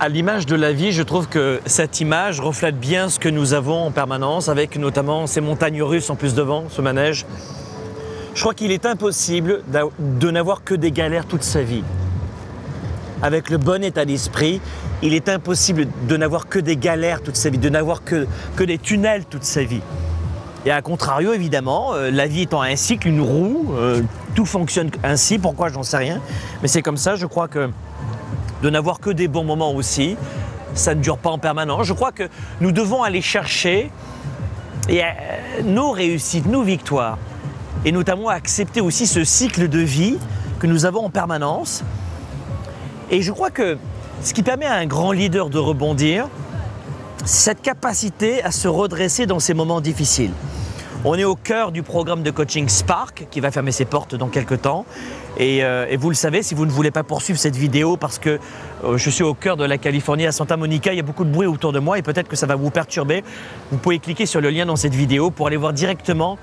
À l'image de la vie, je trouve que cette image reflète bien ce que nous avons en permanence, avec notamment ces montagnes russes en plus devant, ce manège. Je crois qu'il est impossible de n'avoir que des galères toute sa vie. Avec le bon état d'esprit, il est impossible de n'avoir que des galères toute sa vie, de n'avoir que des tunnels toute sa vie. Et à contrario, évidemment, la vie étant un cycle, une roue, tout fonctionne ainsi, pourquoi j'en sais rien. Mais c'est comme ça, je crois que de n'avoir que des bons moments aussi, ça ne dure pas en permanence. Je crois que nous devons aller chercher nos réussites, nos victoires, et notamment accepter aussi ce cycle de vie que nous avons en permanence. Et je crois que ce qui permet à un grand leader de rebondir, c'est cette capacité à se redresser dans ces moments difficiles. On est au cœur du programme de coaching Spark qui va fermer ses portes dans quelques temps. Et vous le savez, si vous ne voulez pas poursuivre cette vidéo parce que je suis au cœur de la Californie, à Santa Monica, il y a beaucoup de bruit autour de moi et peut-être que ça va vous perturber. Vous pouvez cliquer sur le lien dans cette vidéo pour aller voir directement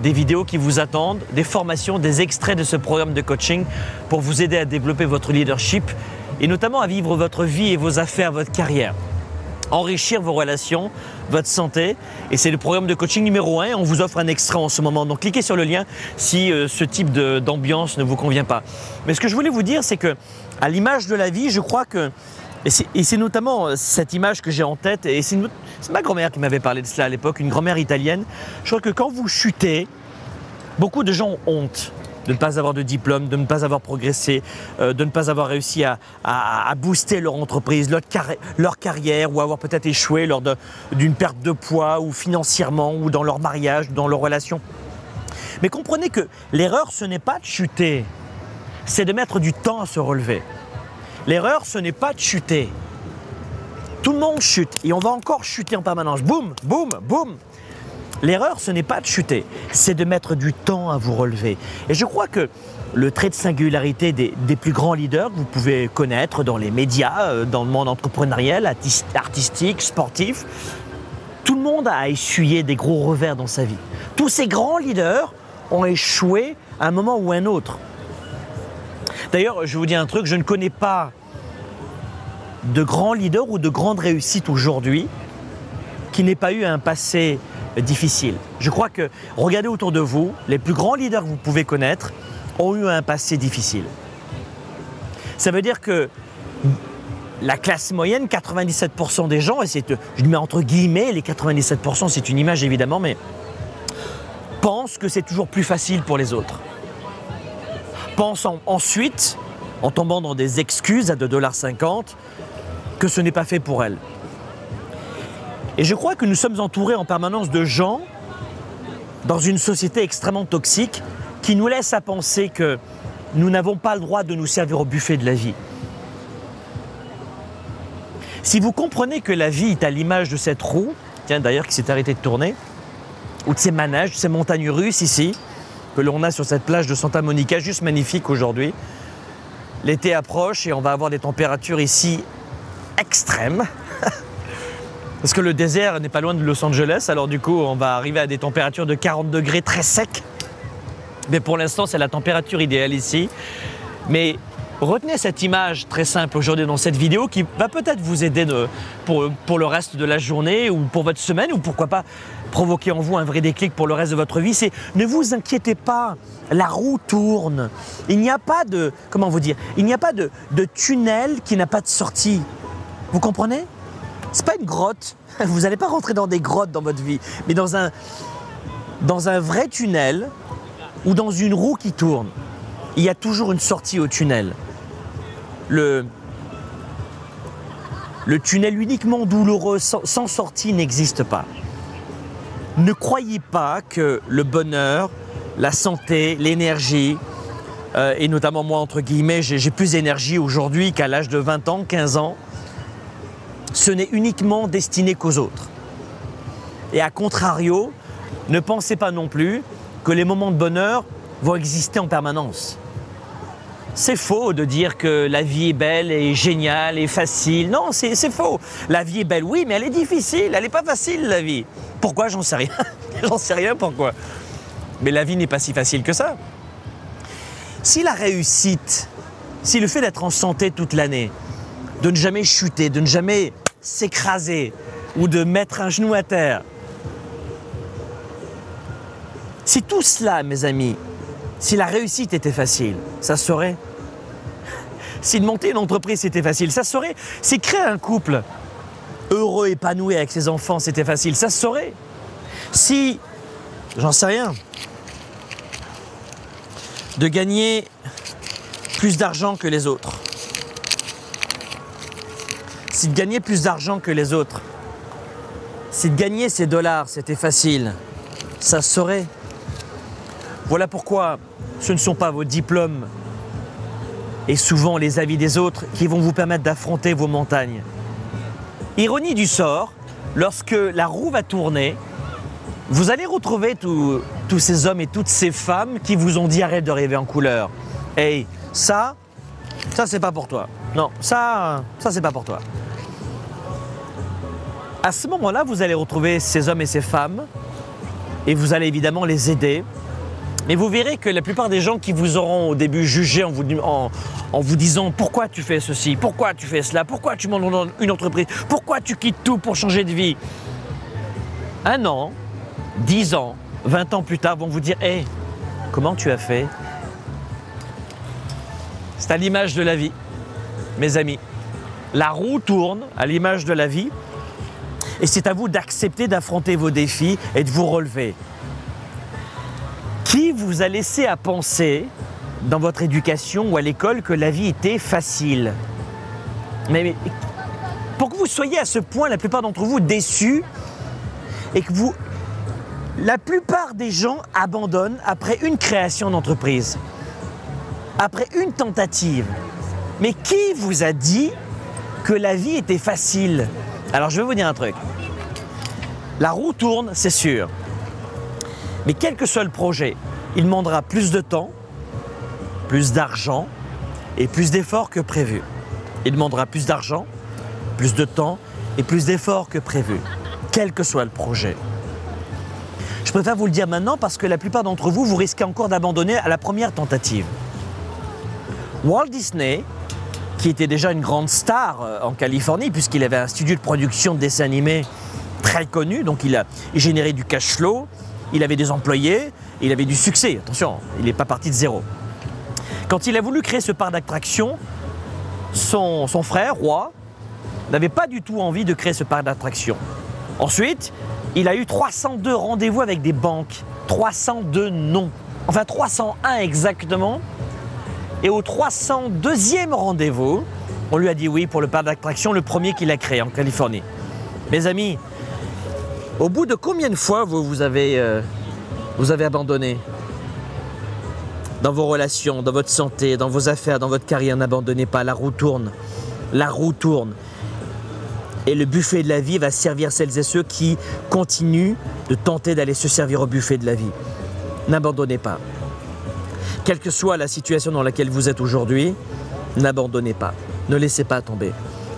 des vidéos qui vous attendent, des formations, des extraits de ce programme de coaching pour vous aider à développer votre leadership et notamment à vivre votre vie et vos affaires, votre carrière. Enrichir vos relations, votre santé. Et c'est le programme de coaching numéro 1. On vous offre un extrait en ce moment. Donc cliquez sur le lien si ce type d'ambiance ne vous convient pas. Mais ce que je voulais vous dire, c'est que à l'image de la vie, je crois que, et c'est notamment cette image que j'ai en tête, et c'est ma grand-mère qui m'avait parlé de cela à l'époque, une grand-mère italienne. Je crois que quand vous chutez, beaucoup de gens ont honte de ne pas avoir de diplôme, de ne pas avoir progressé, de ne pas avoir réussi à booster leur entreprise, leur carrière, ou avoir peut-être échoué lors d'une perte de poids, ou financièrement, ou dans leur mariage, dans leur relation. Mais comprenez que l'erreur, ce n'est pas de chuter, c'est de mettre du temps à se relever. L'erreur, ce n'est pas de chuter. Tout le monde chute, et on va encore chuter en permanence. Boum, boum, boum. L'erreur, ce n'est pas de chuter, c'est de mettre du temps à vous relever. Et je crois que le trait de singularité des plus grands leaders que vous pouvez connaître dans les médias, dans le monde entrepreneurial, artistique, sportif, tout le monde a essuyé des gros revers dans sa vie. Tous ces grands leaders ont échoué à un moment ou à un autre. D'ailleurs, je vous dis un truc, je ne connais pas de grands leaders ou de grandes réussites aujourd'hui qui n'aient pas eu un passé difficile. Je crois que, regardez autour de vous, les plus grands leaders que vous pouvez connaître ont eu un passé difficile. Ça veut dire que la classe moyenne, 97% des gens, et je mets entre guillemets, les 97%, c'est une image évidemment, mais pensent que c'est toujours plus facile pour les autres. Pensent ensuite, en tombant dans des excuses à 2,50 $, que ce n'est pas fait pour elles. Et je crois que nous sommes entourés en permanence de gens dans une société extrêmement toxique qui nous laisse à penser que nous n'avons pas le droit de nous servir au buffet de la vie. Si vous comprenez que la vie est à l'image de cette roue, tiens d'ailleurs qui s'est arrêtée de tourner, ou de ces manèges, de ces montagnes russes ici, que l'on a sur cette plage de Santa Monica, juste magnifique aujourd'hui. L'été approche et on va avoir des températures ici extrêmes. Parce que le désert n'est pas loin de Los Angeles, alors du coup on va arriver à des températures de 40 degrés très secs. Mais pour l'instant c'est la température idéale ici. Mais retenez cette image très simple aujourd'hui dans cette vidéo qui va peut-être vous aider pour le reste de la journée ou pour votre semaine ou pourquoi pas provoquer en vous un vrai déclic pour le reste de votre vie. C'est ne vous inquiétez pas, la roue tourne. Il n'y a pas de, comment vous dire, il n'y a pas de tunnel qui n'a pas de sortie. Vous comprenez ? C'est pas une grotte, vous n'allez pas rentrer dans des grottes dans votre vie, mais dans un vrai tunnel ou dans une roue qui tourne, il y a toujours une sortie au tunnel. Le tunnel uniquement douloureux, sans sortie, n'existe pas. Ne croyez pas que le bonheur, la santé, l'énergie, et notamment moi entre guillemets, j'ai plus d'énergie aujourd'hui qu'à l'âge de 20 ans, 15 ans, ce n'est uniquement destiné qu'aux autres. Et à contrario, ne pensez pas non plus que les moments de bonheur vont exister en permanence. C'est faux de dire que la vie est belle et géniale et facile. Non, c'est faux. La vie est belle, oui, mais elle est difficile. Elle n'est pas facile, la vie. Pourquoi? J'en sais rien. J'en sais rien pourquoi. Mais la vie n'est pas si facile que ça. Si la réussite, si le fait d'être en santé toute l'année, de ne jamais chuter, de ne jamais s'écraser ou de mettre un genou à terre. Si tout cela, mes amis, si la réussite était facile, ça se saurait. Si de monter une entreprise c'était facile, ça se saurait. Si créer un couple heureux, épanoui avec ses enfants c'était facile, ça se saurait. Si, j'en sais rien, de gagner plus d'argent que les autres, si de gagner plus d'argent que les autres, si de gagner ces dollars c'était facile, ça se saurait. Voilà pourquoi ce ne sont pas vos diplômes et souvent les avis des autres qui vont vous permettre d'affronter vos montagnes. Ironie du sort, lorsque la roue va tourner, vous allez retrouver tous ces hommes et toutes ces femmes qui vous ont dit arrête de rêver en couleur. Hey, ça c'est pas pour toi. Non, ça c'est pas pour toi. À ce moment-là, vous allez retrouver ces hommes et ces femmes et vous allez évidemment les aider. Mais vous verrez que la plupart des gens qui vous auront au début jugé en vous disant « Pourquoi tu fais ceci? Pourquoi tu fais cela? Pourquoi tu montes dans une entreprise? Pourquoi tu quittes tout pour changer de vie ?» 1 an, 10 ans, 20 ans plus tard vont vous dire « Hey, comment tu as fait ?» C'est à l'image de la vie, mes amis. La roue tourne à l'image de la vie et c'est à vous d'accepter d'affronter vos défis et de vous relever. Qui vous a laissé à penser, dans votre éducation ou à l'école, que la vie était facile? Mais pour que vous soyez à ce point, la plupart d'entre vous, déçus, et que la plupart des gens abandonnent après une création d'entreprise, après une tentative. Mais qui vous a dit que la vie était facile? Alors je vais vous dire un truc. La roue tourne, c'est sûr. Mais quel que soit le projet, il demandera plus de temps, plus d'argent et plus d'efforts que prévu. Il demandera plus d'argent, plus de temps et plus d'efforts que prévu, quel que soit le projet. Je préfère vous le dire maintenant parce que la plupart d'entre vous, vous risquez encore d'abandonner à la première tentative. Walt Disney, qui était déjà une grande star en Californie, puisqu'il avait un studio de production de dessins animés très connu, donc il générait du cash flow, il avait des employés, il avait du succès. Attention, il n'est pas parti de zéro. Quand il a voulu créer ce parc d'attractions, son frère, Roy, n'avait pas du tout envie de créer ce parc d'attractions. Ensuite, il a eu 302 rendez-vous avec des banques, 302 non, enfin 301 exactement. Et au 302e rendez-vous, on lui a dit oui pour le parc d'attractions, le premier qu'il a créé en Californie. Mes amis, au bout de combien de fois vous avez abandonné? Dans vos relations, dans votre santé, dans vos affaires, dans votre carrière, n'abandonnez pas, la roue tourne. La roue tourne. Et le buffet de la vie va servir celles et ceux qui continuent de tenter d'aller se servir au buffet de la vie. N'abandonnez pas. Quelle que soit la situation dans laquelle vous êtes aujourd'hui, n'abandonnez pas. Ne laissez pas tomber.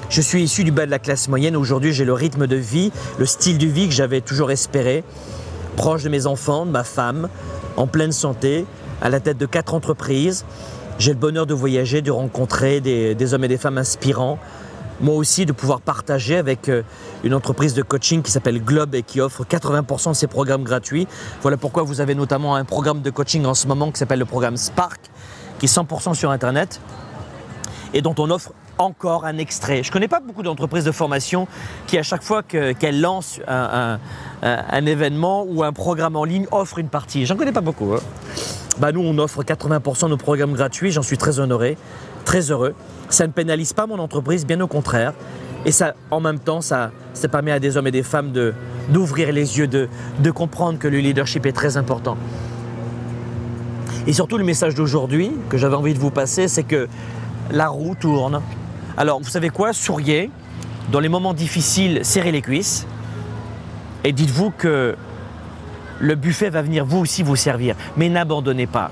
Je suis issu du bas de la classe moyenne. Aujourd'hui, j'ai le rythme de vie, le style de vie que j'avais toujours espéré. Proche de mes enfants, de ma femme, en pleine santé, à la tête de 4 entreprises. J'ai le bonheur de voyager, de rencontrer des hommes et des femmes inspirants. Moi aussi, de pouvoir partager avec une entreprise de coaching qui s'appelle Globe et qui offre 80% de ses programmes gratuits. Voilà pourquoi vous avez notamment un programme de coaching en ce moment qui s'appelle le programme Spark, qui est 100% sur Internet et dont on offre encore un extrait. Je ne connais pas beaucoup d'entreprises de formation qui, à chaque fois qu'elles lancent un événement ou un programme en ligne, offrent une partie. J'en connais pas beaucoup. Hein. Bah, nous, on offre 80% de nos programmes gratuits. J'en suis très honoré, très heureux. Ça ne pénalise pas mon entreprise, bien au contraire. Et ça, en même temps, ça permet à des hommes et des femmes d'ouvrir les yeux, de comprendre que le leadership est très important. Et surtout, le message d'aujourd'hui que j'avais envie de vous passer, c'est que la roue tourne. Alors, vous savez quoi? Souriez. Dans les moments difficiles, serrez les cuisses. Et dites-vous que le buffet va venir vous aussi vous servir. Mais n'abandonnez pas.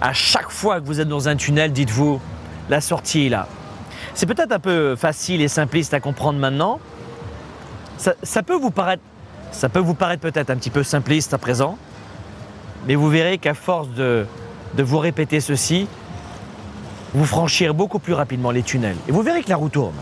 À chaque fois que vous êtes dans un tunnel, dites-vous, la sortie est là. C'est peut-être un peu facile et simpliste à comprendre maintenant. Ça peut vous paraître peut-être un petit peu simpliste à présent. Mais vous verrez qu'à force de vous répéter ceci, vous franchirez beaucoup plus rapidement les tunnels. Et vous verrez que la roue tourne.